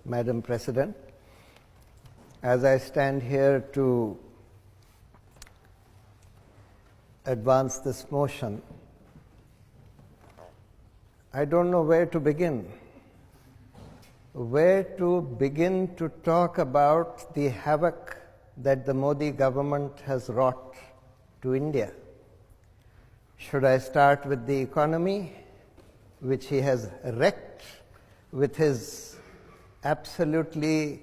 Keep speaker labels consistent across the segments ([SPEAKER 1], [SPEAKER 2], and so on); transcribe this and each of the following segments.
[SPEAKER 1] Madam President. As I stand here to advance this motion, I don't know where to begin. Where to begin to talk about the havoc that the Modi government has wrought to India. Should I start with the economy, which he has wrecked with his absolutely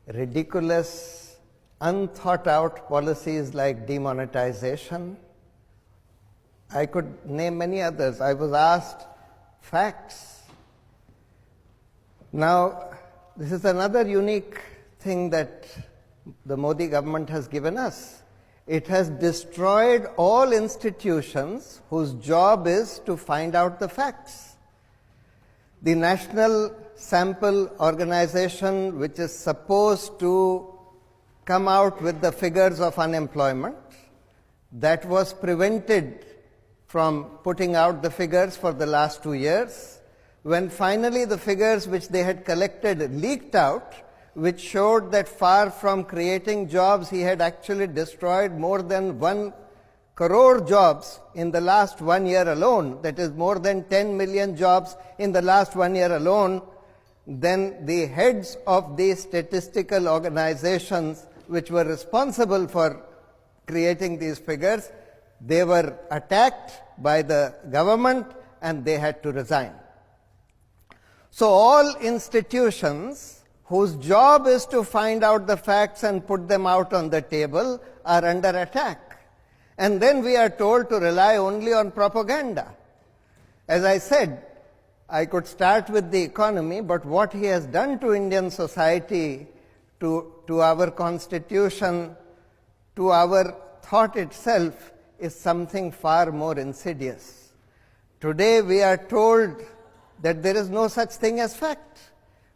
[SPEAKER 1] ridiculous, unthought out policies like demonetization? I could name many others. I was asked facts. Now, this is another unique thing that the Modi government has given us. It has destroyed all institutions whose job is to find out the facts. The National Sample Organization, which is supposed to come out with the figures of unemployment, that was prevented from putting out the figures for the last 2 years. When finally the figures which they had collected leaked out, which showed that far from creating jobs, he had actually destroyed more than 1 crore jobs in the last 1 year alone, that is more than 10 million jobs in the last 1 year alone, then the heads of the statistical organizations which were responsible for creating these figures, they were attacked by the government and they had to resign. So all institutions whose job is to find out the facts and put them out on the table are under attack. And then we are told to rely only on propaganda. As I said, I could start with the economy, but what he has done to Indian society, to our constitution, to our thought itself, is something far more insidious. Today we are told that there is no such thing as fact.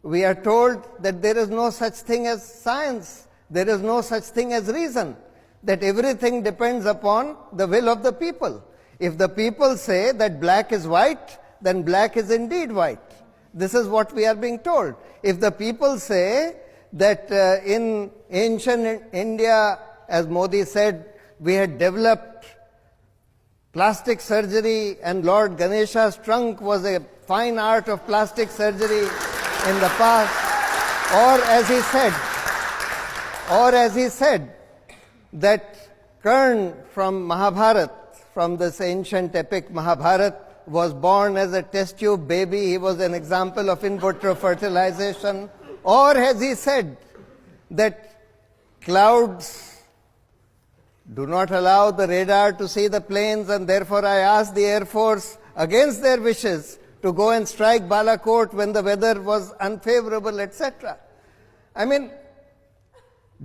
[SPEAKER 1] We are told that there is no such thing as science. There is no such thing as reason. That everything depends upon the will of the people. If the people say that black is white, then black is indeed white. This is what we are being told. If the people say that in ancient India, as Modi said, we had developed plastic surgery and Lord Ganesha's trunk was a fine art of plastic surgery in the past, or as he said, that Karna from Mahabharata, from this ancient epic Mahabharata, was born as a test tube baby. He was an example of in vitro fertilization. Or as he said, that clouds do not allow the radar to see the planes, and therefore I asked the Air Force, against their wishes, to go and strike Balakot when the weather was unfavorable, etc. I mean,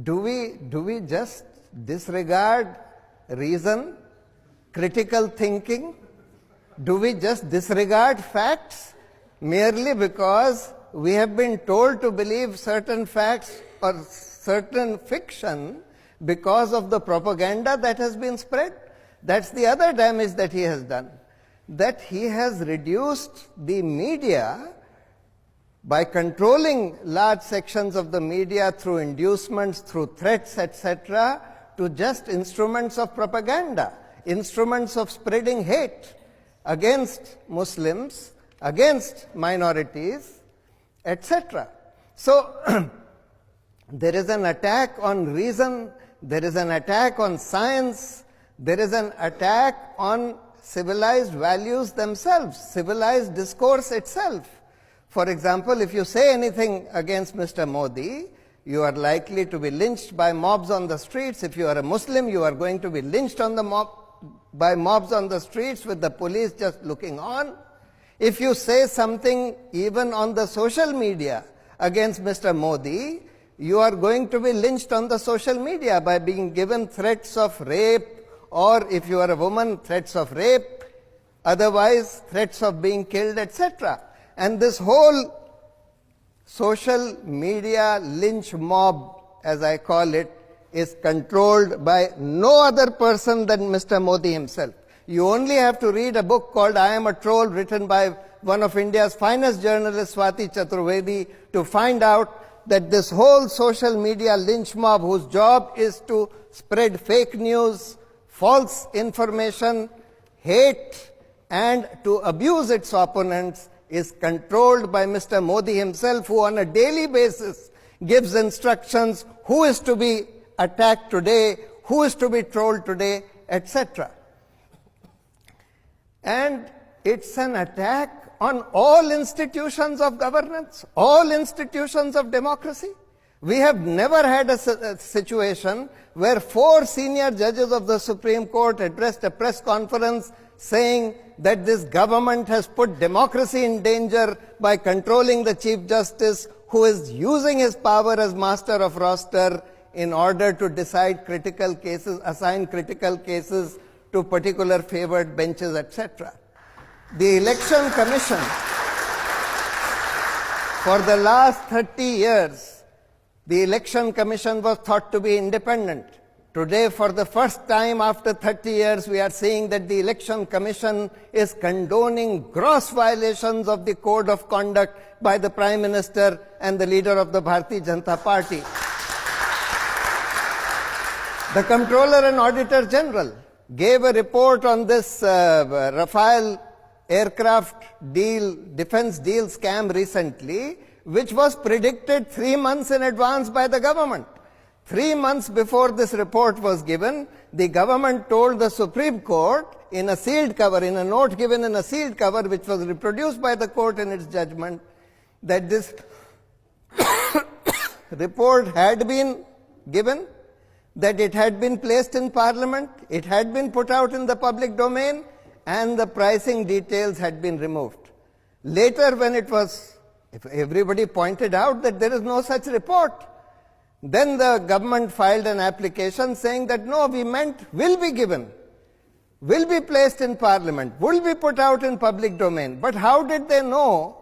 [SPEAKER 1] do we just disregard reason, critical thinking? Do we just disregard facts merely because we have been told to believe certain facts or certain fiction because of the propaganda that has been spread? That's the other damage that he has done. That he has reduced the media by controlling large sections of the media through inducements, through threats, etc., to just instruments of propaganda, instruments of spreading hate against Muslims, against minorities, etc. So there is an attack on reason, there is an attack on science, there is an attack on civilized values themselves, civilized discourse itself. For example, if you say anything against Mr. Modi, you are likely to be lynched by mobs on the streets. If you are a Muslim, you are going to be lynched on by mobs on the streets with the police just looking on. If you say something even on the social media against Mr. Modi, you are going to be lynched on the social media by being given threats of rape, or if you are a woman, threats of rape, otherwise threats of being killed, etc. And this whole social media lynch mob, as I call it, is controlled by no other person than Mr. Modi himself. You only have to read a book called I Am a Troll, written by one of India's finest journalists, Swati Chaturvedi, to find out that this whole social media lynch mob, whose job is to spread fake news, false information, hate, and to abuse its opponents, is controlled by Mr. Modi himself, who on a daily basis gives instructions who is to be attacked today, who is to be trolled today, etc. And it's an attack on all institutions of governance, all institutions of democracy. We have never had a situation where 4 senior judges of the Supreme Court addressed a press conference saying that this government has put democracy in danger by controlling the Chief Justice, who is using his power as master of roster in order to decide critical cases, assign critical cases to particular favored benches, etc. The Election Commission, for the last 30 years, the Election Commission was thought to be independent. Today, for the first time after 30 years, we are seeing that the Election Commission is condoning gross violations of the Code of Conduct by the Prime Minister and the leader of the Bharatiya Janata Party. The Comptroller and Auditor General gave a report on this Rafale aircraft deal, defense deal scam recently, which was predicted 3 months in advance by the government. 3 months before this report was given, the government told the Supreme Court in a sealed cover, in a note given in a sealed cover, which was reproduced by the court in its judgment, that this report had been given, that it had been placed in Parliament, it had been put out in the public domain, and the pricing details had been removed. Later, when it was, if everybody pointed out that there is no such report, then the government filed an application saying that no, we meant will be given, will be placed in Parliament, will be put out in public domain. But how did they know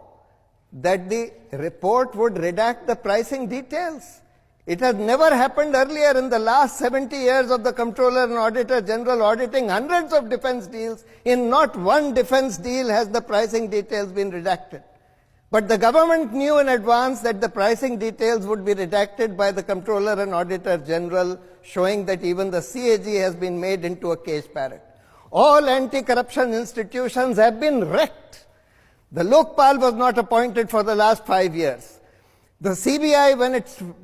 [SPEAKER 1] that the report would redact the pricing details? It has never happened earlier in the last 70 years of the Comptroller and Auditor General auditing hundreds of defense deals. In not one defense deal has the pricing details been redacted. But the government knew in advance that the pricing details would be redacted by the Comptroller and Auditor General, showing that even the CAG has been made into a cage parrot. All anti-corruption institutions have been wrecked. The Lokpal was not appointed for the last 5 years. The CBI,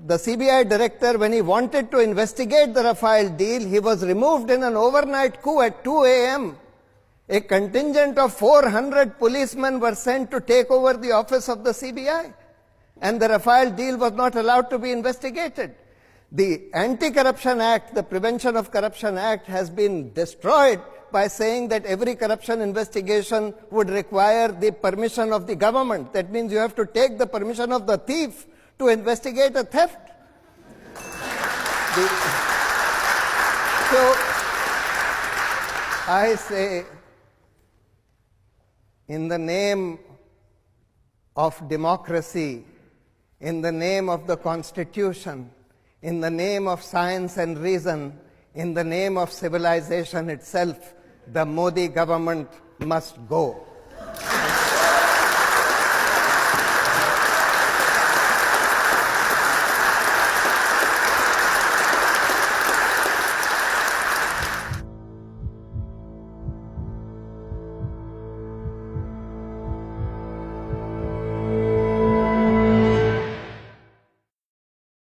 [SPEAKER 1] the CBI director, when he wanted to investigate the Rafale deal, he was removed in an overnight coup at 2 a.m. A contingent of 400 policemen were sent to take over the office of the CBI, and the Rafale deal was not allowed to be investigated. The Anti-Corruption Act, the Prevention of Corruption Act, has been destroyed by saying that every corruption investigation would require the permission of the government. That means you have to take the permission of the thief to investigate a theft. So, I say, in the name of democracy, in the name of the Constitution, in the name of science and reason, in the name of civilization itself, the Modi government must go.